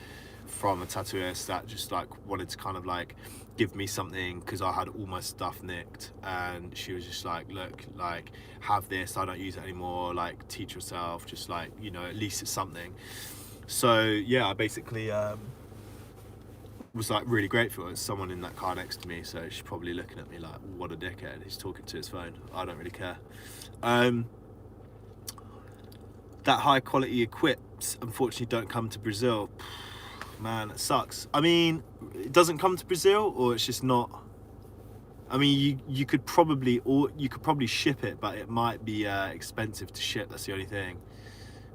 from a tattooist that just like wanted to kind of like give me something because I had all my stuff nicked, and she was just like, look, like, have this, I don't use it anymore, like, teach yourself, just like, you know, at least it's something. So yeah, I basically was like really grateful. There's someone in that car next to me, so she's probably looking at me like, what a dickhead, he's talking to his phone. I don't really care. That high quality equips unfortunately don't come to Brazil. Man, it sucks. I mean, it doesn't come to Brazil, or it's just not. I mean, you could probably ship it, but it might be expensive to ship. That's the only thing,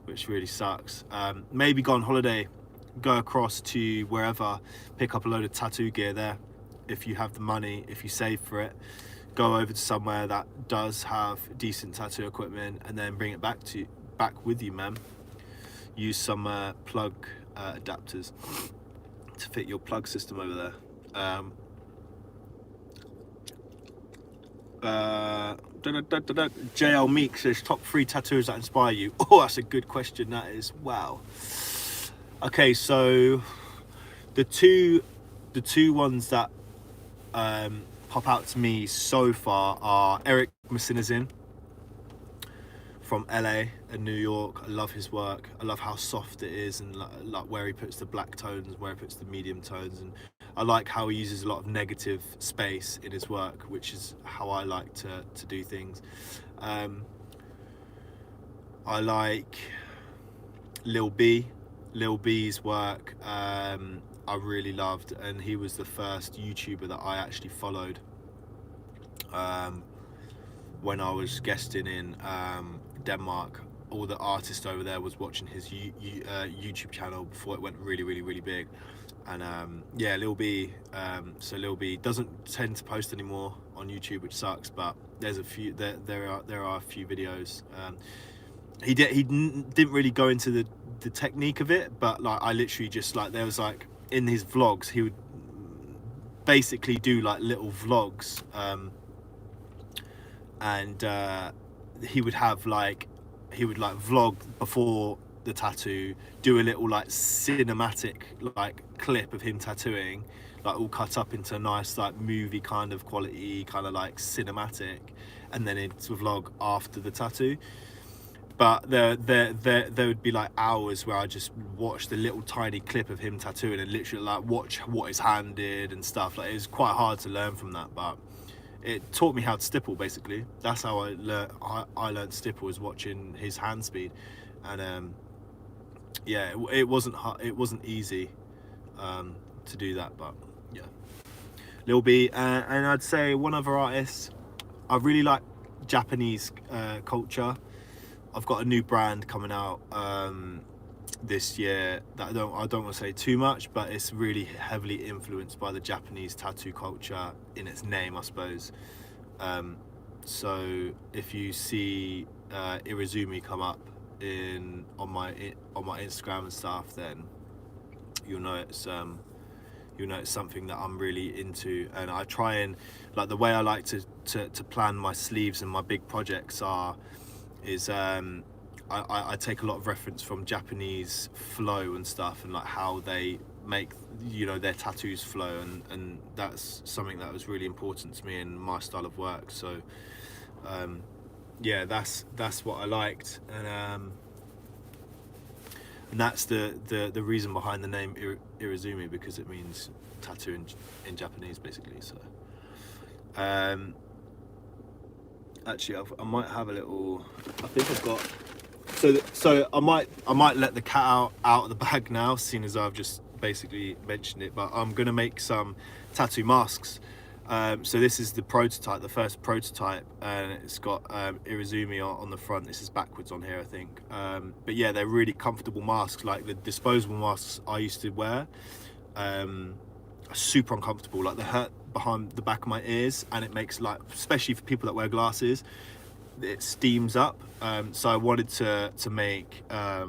which really sucks. Maybe go on holiday, go across to wherever, pick up a load of tattoo gear there. If you have the money, if you save for it, go over to somewhere that does have decent tattoo equipment, and then bring it back with you, man. Use some plug adapters to fit your plug system over there. JL Meek says, top 3 tattoos that inspire you. Oh, that's a good question, that is. Wow. Okay, so the two ones that pop out to me so far are Eric Massinazin from LA and New York. I love his work. I love how soft it is, and like where he puts the black tones, where he puts the medium tones, and I like how he uses a lot of negative space in his work, which is how I like to do things. I like Lil B's work. I really loved, and he was the first YouTuber that I actually followed when I was guesting in Denmark. All the artists over there was watching his YouTube channel before it went really big. And yeah, Lil B. So Lil B doesn't tend to post anymore on YouTube, which sucks. But there's a few. There are a few videos. He didn't really go into the technique of it, but like I literally just like, there was like in his vlogs, he would basically do like little vlogs, and he would vlog before the tattoo, do a little like cinematic like clip of him tattooing, like all cut up into a nice like movie kind of quality, kind of like cinematic, and then it's a vlog after the tattoo. But there would be like hours where I just watched a little tiny clip of him tattooing and literally like watch what his hand did and stuff. Like, it was quite hard to learn from that, but it taught me how to stipple. Basically, that's how I learned stipple, was watching his hand speed. And yeah, it wasn't easy to do that, but yeah. Lil B, and I'd say one other artist. I really like Japanese culture. I've got a new brand coming out this year that I don't want to say too much, but it's really heavily influenced by the Japanese tattoo culture in its name, I suppose. So if you see Irizumi come up on my Instagram and stuff, then you'll know it's something that I'm really into. And I try and, like, the way I like to plan my sleeves and my big projects is I take a lot of reference from Japanese flow and stuff, and like how they make, you know, their tattoos flow, and that's something that was really important to me in my style of work. So yeah, that's what I liked, and that's the reason behind the name Irizumi, because it means tattoo in Japanese, basically. So actually, I might have a little. I think I've got. So I might let the cat out of the bag now, seeing as I've just basically mentioned it. But I'm gonna make some tattoo masks. So this is the prototype, the first prototype, and it's got Irizumi on the front. This is backwards on here, I think. But yeah, they're really comfortable masks, like the disposable masks I used to wear. Are super uncomfortable, like they hurt behind the back of my ears, and it makes, like, especially for people that wear glasses, it steams up. So I wanted to make a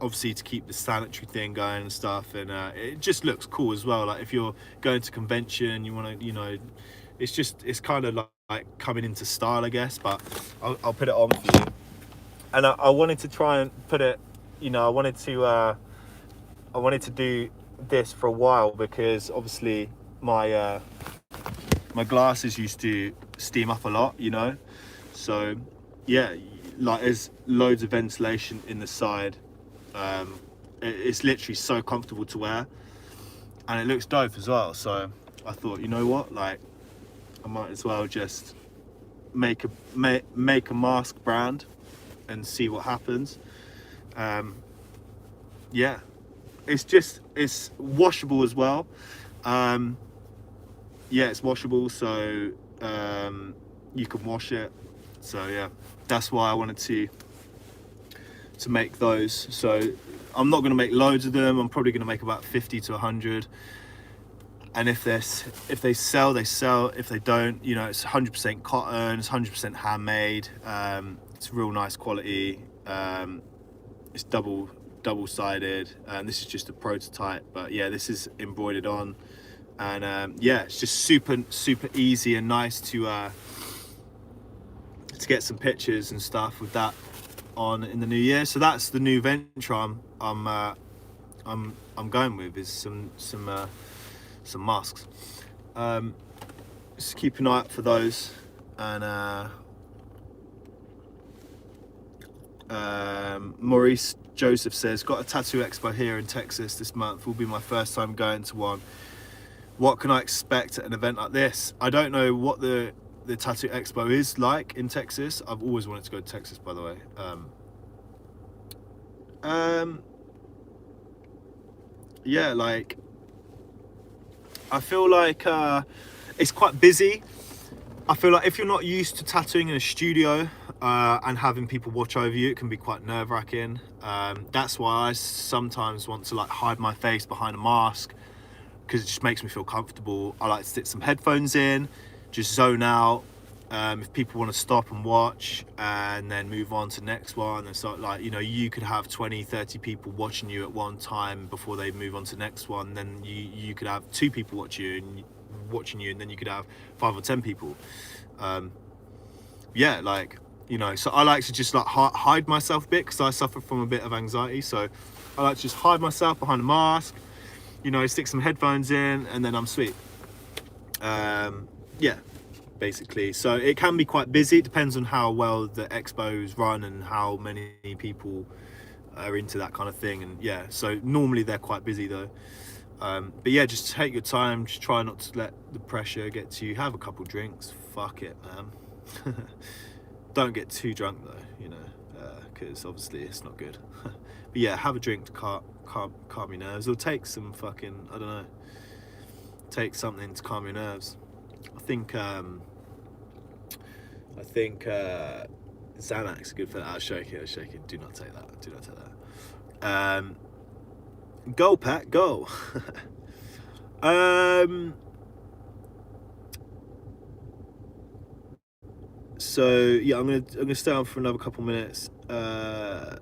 obviously to keep the sanitary thing going and stuff, and it just looks cool as well. Like if you're going to convention, you want to, you know, it's kind of like coming into style, I guess. But I'll put it on for you. And I wanted to try and put it, you know, I wanted to do this for a while, because obviously my my glasses used to steam up a lot, you know. So yeah, like there's loads of ventilation in the side. It's literally so comfortable to wear, and it looks dope as well. So I thought, you know what, like I might as well just make a mask brand and see what happens. Yeah, it's washable as well. Yeah, it's washable, so you can wash it. So yeah, that's why I wanted to make those. So I'm not going to make loads of them. I'm probably going to make about 50 to 100. And if they sell, they sell. If they don't, you know, it's 100% cotton. It's 100% handmade. It's real nice quality. It's double-sided, and this is just a prototype. But yeah, this is embroidered on, and yeah, it's just super easy and nice to get some pictures and stuff with that on in the new year. So that's the new venture I'm going with, is some masks. Just keep an eye out for those. And Maurice Joseph says, got a tattoo expo here in Texas this month. Will be my first time going to one. What can I expect at an event like this? I don't know what the tattoo expo is like in Texas. I've always wanted to go to Texas, by the way. Yeah, like I feel like it's quite busy. I feel like if you're not used to tattooing in a studio and having people watch over you, it can be quite nerve-wracking. That's why I sometimes want to like hide my face behind a mask, because it just makes me feel comfortable. I like to stick some headphones in, just zone out. If people want to stop and watch and then move on to the next one, and so like, you know, you could have 20-30 people watching you at one time before they move on to the next one. Then you could have 2 people watching you, and then you could have 5 or 10 people. Yeah, like, you know, so I like to just like hide myself a bit, because I suffer from a bit of anxiety. So I like to just hide myself behind a mask, you know, stick some headphones in, and then I'm sweet. Yeah, basically. So it can be quite busy. It depends on how well the expos run and how many people are into that kind of thing. And yeah, so normally they're quite busy though. But yeah, just take your time. Just try not to let the pressure get to you. Have a couple drinks. Fuck it, man. Don't get too drunk though, you know, because obviously it's not good. But yeah, have a drink to calm your nerves, or take some fucking, I don't know, take something to calm your nerves. I think Xanax is good for that. I was shaking. Do not take that. Go, Pat, go. So yeah, I'm gonna stay on for another couple minutes. I've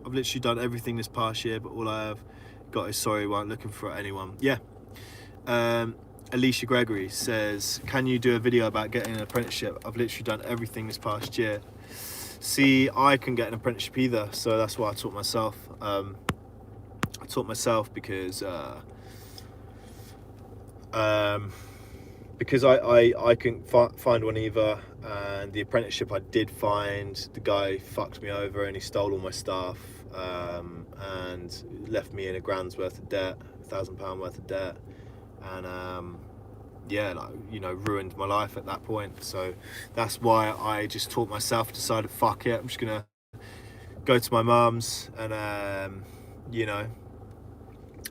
literally done everything this past year, but all I have got is sorry, weren't looking for anyone. Yeah. Alicia Gregory says, can you do a video about getting an apprenticeship? I've literally done everything this past year. See, I couldn't get an apprenticeship either, so that's why I taught myself. I taught myself because I couldn't find one either, and the apprenticeship I did find, the guy fucked me over and he stole all my stuff, and left me in £1,000 worth of debt, £1,000 worth of debt, and yeah, like, you know, ruined my life at that point. So that's why I just taught myself, decided fuck it, I'm just gonna go to my mum's, and you know,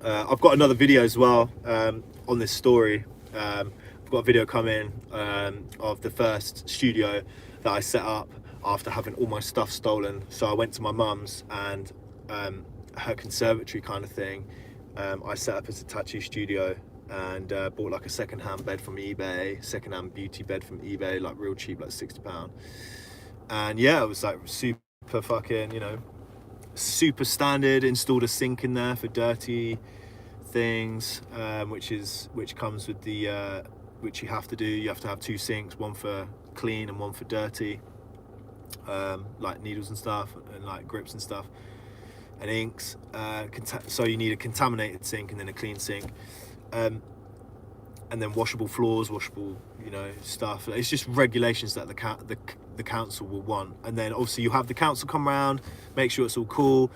I've got another video as well on this story. I've got a video coming of the first studio that I set up after having all my stuff stolen. So I went to my mum's, and her conservatory kind of thing, I set up as a tattoo studio, and bought like a second-hand bed from eBay, second-hand beauty bed from eBay, like real cheap, like £60. And yeah, it was like super for fucking, you know, super standard. Installed a sink in there for dirty things, which comes with the which you have to do. You have to have 2 sinks, one for clean and one for dirty, like needles and stuff, and like grips and stuff, and inks. So you need a contaminated sink and then a clean sink, and then washable floors, washable, you know, stuff. It's just regulations that the council will want. And then obviously you have the council come around, make sure it's all cool,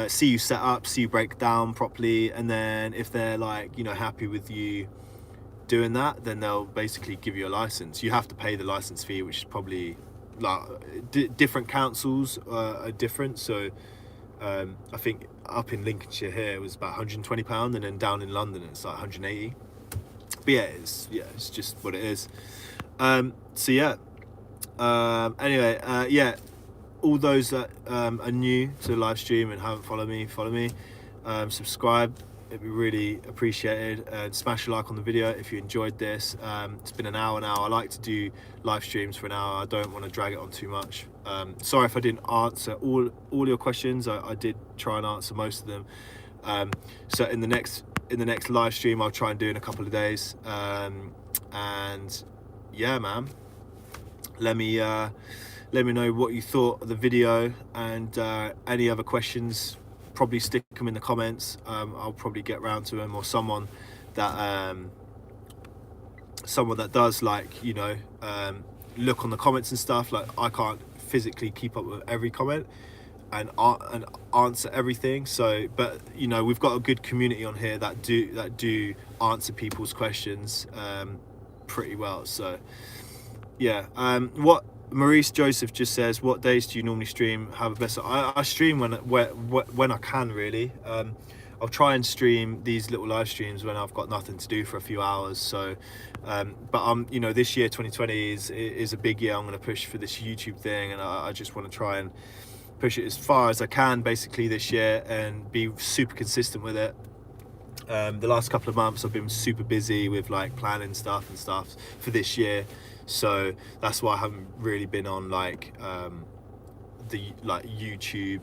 see you set up, see you break down properly, and then if they're like, you know, happy with you doing that, then they'll basically give you a license. You have to pay the license fee, which is probably like different councils are different. So I think up in Lincolnshire here it was about £120, and then down in London it's like 180. But yeah, it's just what it is. So yeah, anyway, yeah, all those that are new to the live stream and haven't followed me, follow me, subscribe, it'd be really appreciated, and smash a like on the video if you enjoyed this. It's been an hour now. I like to do live streams for an hour. I don't want to drag it on too much. Sorry if I didn't answer all your questions. I did try and answer most of them. So in the next live stream I'll try and do in a couple of days, and yeah, man, let me know what you thought of the video, and any other questions, probably stick them in the comments. I'll probably get round to them, or someone that does, like, you know, look on the comments and stuff. Like, I can't physically keep up with every comment and answer everything, so, but you know, we've got a good community on here that do answer people's questions pretty well. So yeah, what Maurice Joseph just says, what days do you normally stream? Have a best? I stream when I can, really. I'll try and stream these little live streams when I've got nothing to do for a few hours. So but you know, this year 2020 is a big year. I'm going to push for this YouTube thing, and I just want to try and push it as far as I can basically this year and be super consistent with it. The last couple of months I've been super busy with like planning stuff for this year, so that's why I haven't really been on like the YouTube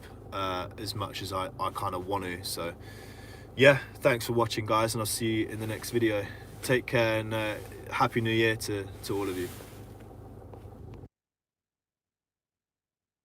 as much as I kind of want to. So yeah, thanks for watching, guys, and I'll see you in the next video. Take care, and happy new year to all of you.